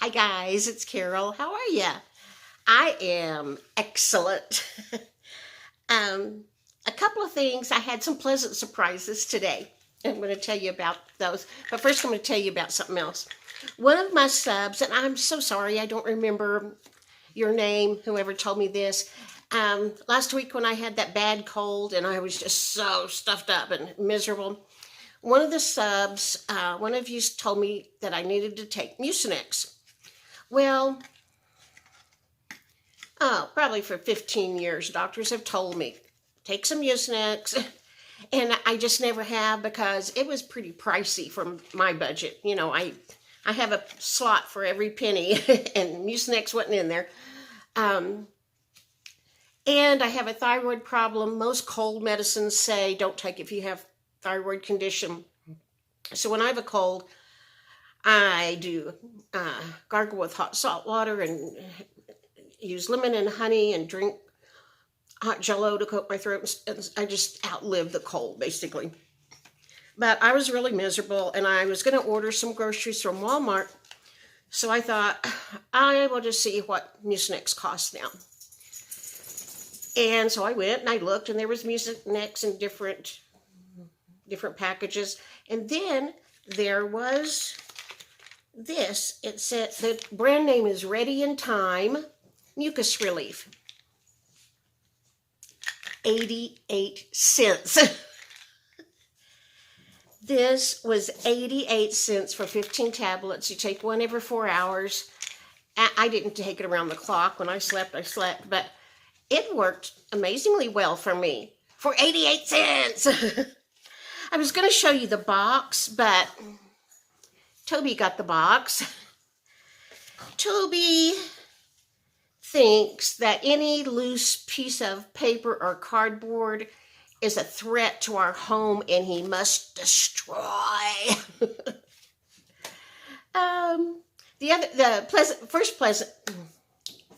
Hi guys, it's Carol. How are ya? I am excellent. um, a couple of things. I had some pleasant surprises today. I'm going to tell you about those. But first, I'm going to tell you about something else. One of my subs, and I'm so sorry, I don't remember your name, whoever told me this. Last week when I had that bad cold and I was just so stuffed up and miserable, one of the subs, one of you told me that I needed to take Mucinex. Well, probably for 15 years, doctors have told me, take some Mucinex. And I just never have because it was pretty pricey for my budget. You know, I have a slot for every penny and Mucinex wasn't in there. And I have a thyroid problem. Most cold medicines say don't take it if you have thyroid condition. So when I have a cold, I do gargle with hot salt water and use lemon and honey and drink hot jello to coat my throat. And I just outlive the cold, basically. But I was really miserable, and I was going to order some groceries from Walmart. So I thought, I will just see what Mucinex costs now. And so I went and I looked, and there was Mucinex in different packages. And then there was this. It said the brand name is Ready in Time Mucus Relief. 88 cents. This was 88 cents for 15 tablets. You take one every 4 hours. I didn't take it around the clock. When I slept, but it worked amazingly well for me for 88 cents. I was going to show you the box, but Toby got the box. Toby thinks that any loose piece of paper or cardboard is a threat to our home and he must destroy.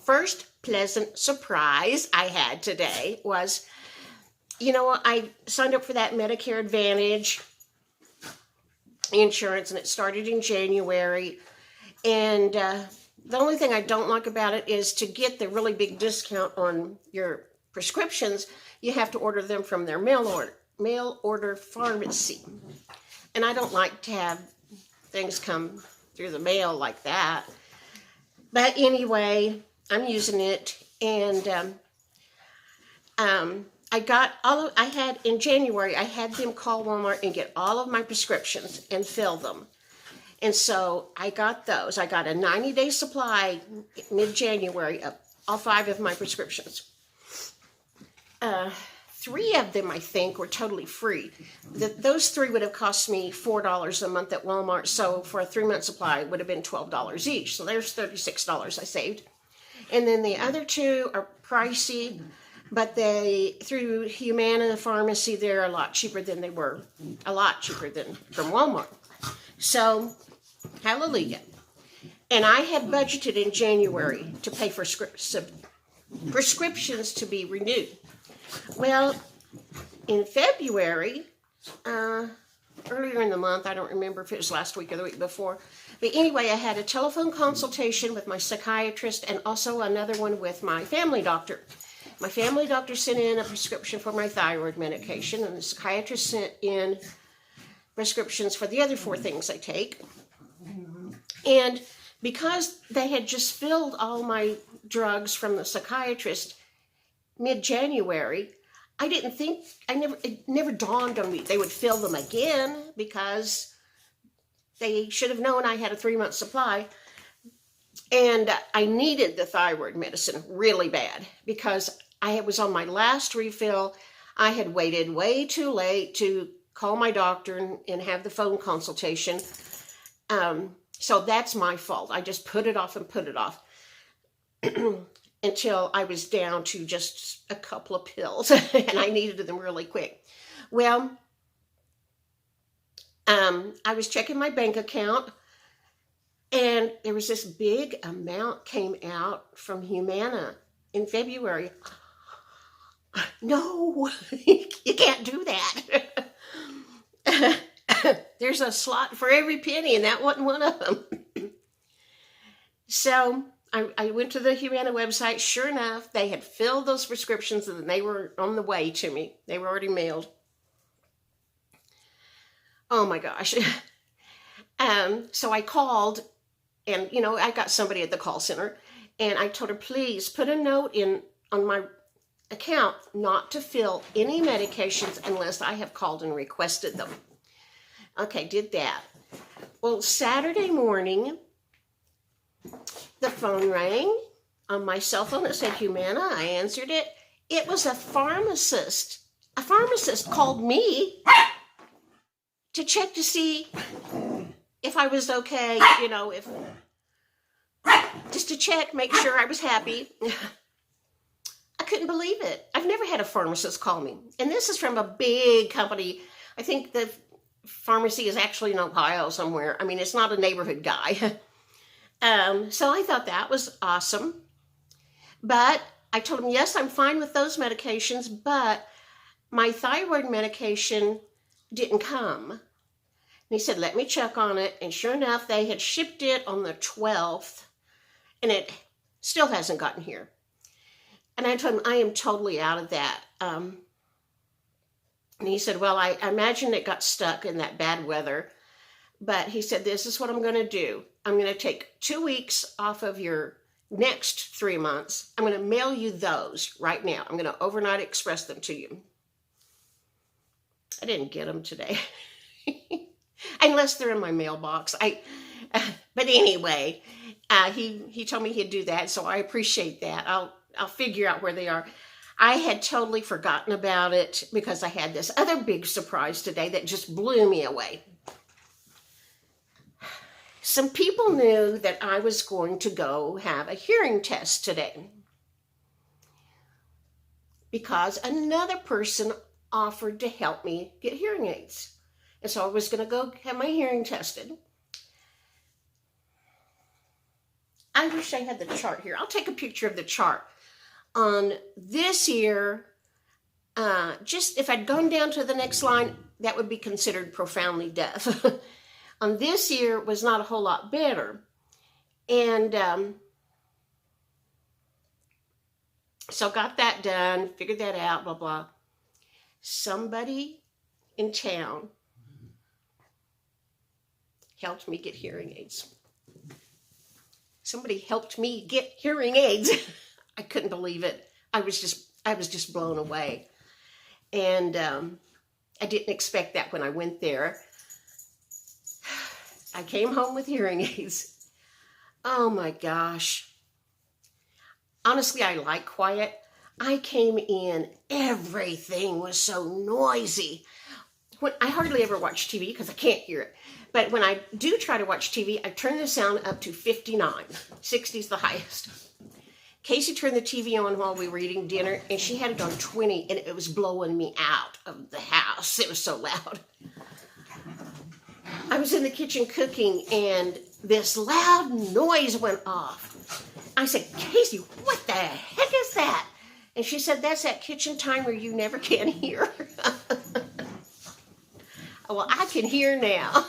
First pleasant surprise I had today was, you know, I signed up for that Medicare Advantage insurance and it started in January. And the only thing I don't like about it is to get the really big discount on your prescriptions, you have to order them from their mail order pharmacy. And I don't like to have things come through the mail like that. But anyway, I'm using it, and in January, I had them call Walmart and get all of my prescriptions and fill them. And so I got those. I got a 90-day supply mid-January of all 5 of my prescriptions. 3 of them, I think, were totally free. Those 3 would have cost me $4 a month at Walmart. So for a 3-month supply, it would have been $12 each. So there's $36 I saved. And then the other 2 are pricey, but through Humana Pharmacy, they're a lot cheaper than from Walmart. So, hallelujah. And I had budgeted in January to pay for prescriptions to be renewed. Well, in February, earlier in the month, I don't remember if it was last week or the week before, but anyway, I had a telephone consultation with my psychiatrist and also another one with my family doctor. My family doctor sent in a prescription for my thyroid medication, and the psychiatrist sent in prescriptions for the other 4 things I take. And because they had just filled all my drugs from the psychiatrist mid-January, it never dawned on me they would fill them again, because they should have known I had a 3-month supply. And I needed the thyroid medicine really bad because I was on my last refill. I had waited way too late to call my doctor and have the phone consultation. So that's my fault. I just put it off until I was down to just a couple of pills and I needed them really quick. Well, I was checking my bank account and there was this big amount came out from Humana in February. No, you can't do that. There's a slot for every penny, and that wasn't one of them. So I went to the Humana website. Sure enough, they had filled those prescriptions and they were on the way to me. They were already mailed. Oh my gosh. So I called and, I got somebody at the call center and I told her, please put a note in on my account not to fill any medications unless I have called and requested them. Okay, did that. Well, Saturday morning, the phone rang on my cell phone. It said Humana. I answered it. It was a pharmacist. A pharmacist called me to check to see if I was okay, just to check, make sure I was happy. I couldn't believe it. I've never had a pharmacist call me. And this is from a big company. I think the pharmacy is actually in Ohio somewhere. I mean, it's not a neighborhood guy. So I thought that was awesome. But I told him, yes, I'm fine with those medications, but my thyroid medication didn't come. And he said, let me check on it. And sure enough, they had shipped it on the 12th, and it still hasn't gotten here. And I told him, I am totally out of that. And he said, well, I imagine it got stuck in that bad weather. But he said, this is what I'm going to do. I'm going to take 2 weeks off of your next 3 months. I'm going to mail you those right now. I'm going to overnight express them to you. I didn't get them today. Unless they're in my mailbox. But anyway, he told me he'd do that, so I appreciate that. I'll figure out where they are. I had totally forgotten about it because I had this other big surprise today that just blew me away. Some people knew that I was going to go have a hearing test today because another person offered to help me get hearing aids. And so I was going to go have my hearing tested. I wish I had the chart here. I'll take a picture of the chart. On this year, just if I'd gone down to the next line, that would be considered profoundly deaf. On this year was not a whole lot better. And so got that done, figured that out, blah, blah. Somebody in town helped me get hearing aids. Somebody helped me get hearing aids. I couldn't believe it. I was just blown away. And I didn't expect that when I went there. I came home with hearing aids. Oh my gosh. Honestly, I like quiet. I came in, everything was so noisy. I hardly ever watch TV because I can't hear it. But when I do try to watch TV, I turn the sound up to 59. 60 is the highest. Casey turned the TV on while we were eating dinner, and she had it on 20, and it was blowing me out of the house. It was so loud. I was in the kitchen cooking, and this loud noise went off. I said, Casey, what the heck is that? And she said, that's that kitchen timer you never can hear. Well, I can hear now.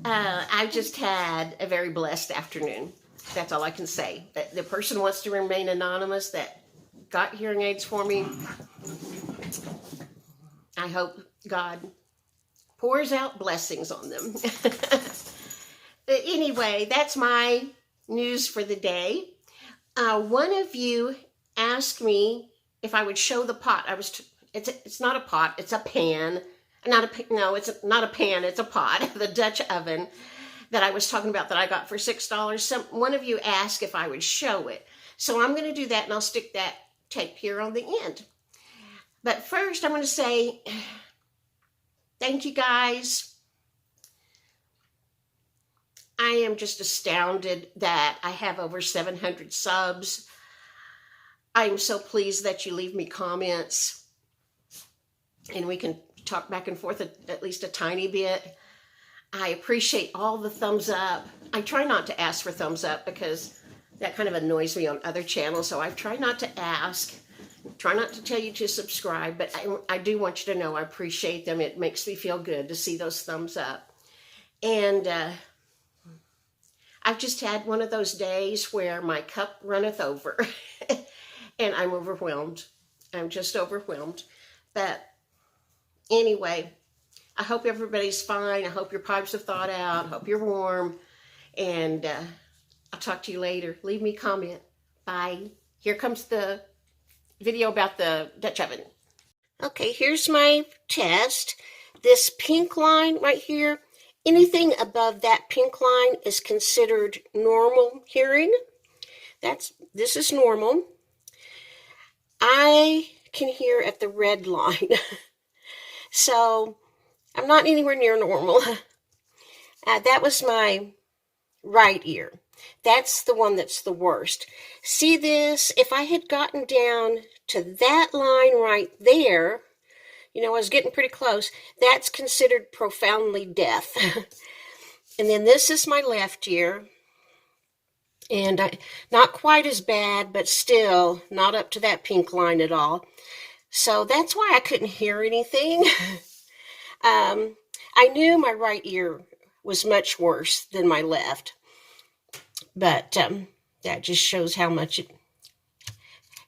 I just had a very blessed afternoon. That's all I can say. The person wants to remain anonymous that got hearing aids for me. I hope God pours out blessings on them. But anyway, that's my news for the day. One of you asked me if I would show the pot. It's not a pot, it's a pan. It's not a pan, it's a pot, the Dutch oven that I was talking about that I got for $6. One of you asked if I would show it. So I'm going to do that, and I'll stick that tape here on the end. But first, I'm going to say thank you guys. I am just astounded that I have over 700 subs. I am so pleased that you leave me comments, and we can talk back and forth at least a tiny bit. I appreciate all the thumbs up. I try not to ask for thumbs up because that kind of annoys me on other channels, so I've tried not to ask. Try not to tell you to subscribe, but I do want you to know I appreciate them. It makes me feel good to see those thumbs up. And I've just had one of those days where my cup runneth over and I'm overwhelmed. I'm just overwhelmed. But anyway, I hope everybody's fine. I hope your pipes have thawed out. I hope you're warm. And I'll talk to you later. Leave me a comment. Bye. Here comes the video about the Dutch oven. Okay, here's my test. This pink line right here, anything above that pink line is considered normal hearing. This is normal. I can hear at the red line. So I'm not anywhere near normal. That was my right ear. That's the one that's the worst. See this? If I had gotten down to that line right there, you know, I was getting pretty close. That's considered profoundly deaf. And then this is my left ear. And not quite as bad, but still not up to that pink line at all. So that's why I couldn't hear anything. I knew my right ear was much worse than my left. But that just shows how much it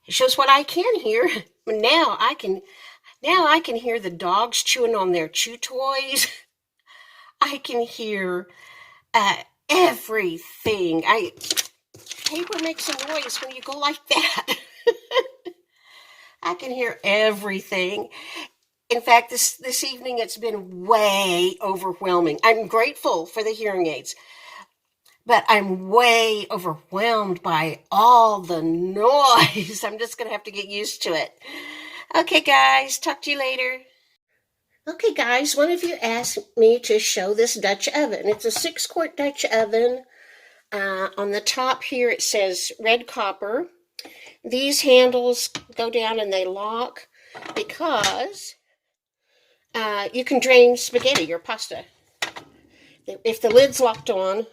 shows what I can hear. Now I can hear the dogs chewing on their chew toys. I can hear everything. Paper makes a noise when you go like that. I can hear everything. In fact, this evening it's been way overwhelming. I'm grateful for the hearing aids, but I'm way overwhelmed by all the noise. I'm just going to have to get used to it. Okay, guys, talk to you later. Okay, guys, one of you asked me to show this Dutch oven. It's a 6-quart Dutch oven. On the top here it says red copper. These handles go down and they lock because you can drain spaghetti or pasta. If the lid's locked on,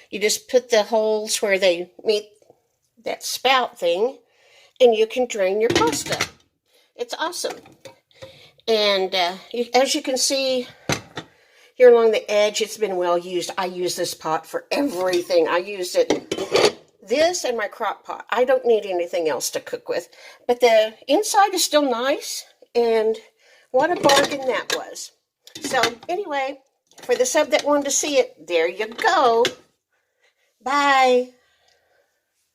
you just put the holes where they meet that spout thing, and you can drain your pasta. It's awesome. And as you can see here along the edge, it's been well used. I use this pot for everything. I used it, this and my crock pot. I don't need anything else to cook with. But the inside is still nice, and what a bargain that was. So anyway, for the sub that wanted to see it, there you go. Bye.